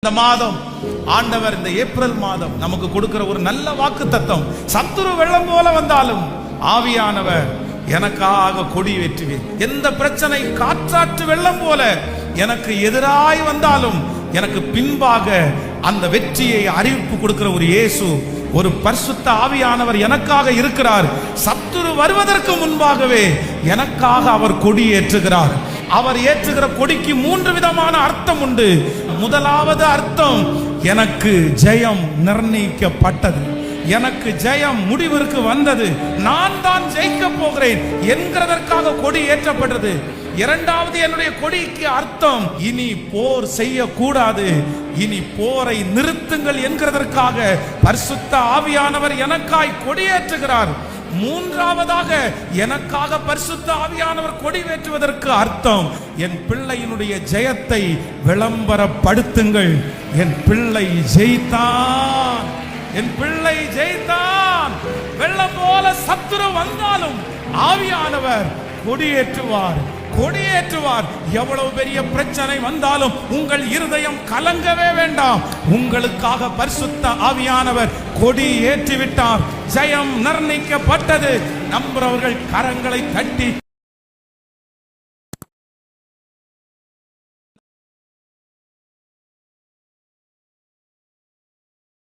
இந்த மாதம் ஆண்டவர் இந்த ஏப்ரல் மாதம் நமக்கு கொடுக்கிற ஒரு நல்ல வாக்குத்தத்தம், சத்துரு வெள்ளம் போல வந்தாலும் ஆவியானவர் எனக்காக கொடி ஏற்றுவேன். எந்த பிரச்சனை காற்றாற்று வெள்ளம் போல எனக்கு எதிராய் வந்தாலும் எனக்கு பின்பாக அந்த வெற்றியை அறிவிப்பு கொடுக்கிற ஒரு இயேசு, ஒரு பரிசுத்த ஆவியானவர் எனக்காக இருக்கிறார். சத்துரு வருவதற்கு முன்பாகவே எனக்காக அவர் கொடி ஏற்றுகிறார். அவர் ஏற்றுகிற கொடிக்கு 3 விதமான அர்த்தம் உண்டு. முதலாவது அர்த்தம், எனக்கு ஜெயம் நிர்ணயிக்கப்பட்டது, எனக்கு ஜெயம் முடிவிற்கு வந்தது, நான் தான் ஜெயிக்க போகிறேன் என்கிறதற்காக கொடி ஏற்றப்பட்டது. இரண்டாவது, என்னுடைய கொடிக்கு அர்த்தம், இனி போர் செய்யக்கூடாது, இனி போரை நிறுத்துங்கள் என்கிறதற்காக பரிசுத்த ஆவியானவர் எனக்காய் கொடியேற்றுகிறார். மூன்றாவதாக, எனக்காக பரிசுத்த ஆவியானவர் கொடிவேற்றுவதற்கு அர்த்தம், என் பிள்ளையினுடைய ஜெயத்தை விளம்பரப்படுத்துங்கள். என் பிள்ளை ஜெயித்தான், என் பிள்ளை ஜெயித்தான். வெள்ளம் போல சத்துரு வந்தாலும் ஆவியானவர் கொடியேற்றுவார், கொடியேற்றுவார். எவ்வளவு பெரிய பிரச்சனை வந்தாலும் உங்கள் இருதயம் கலங்கவே வேண்டாம். உங்களுக்காக பரிசுத்த ஆவியானவர் கொடி ஏற்றிவிட்டார். ஜெயம் நிர்ணயிக்கப்பட்டது. நம்புறவர்கள் கரங்களை தட்டி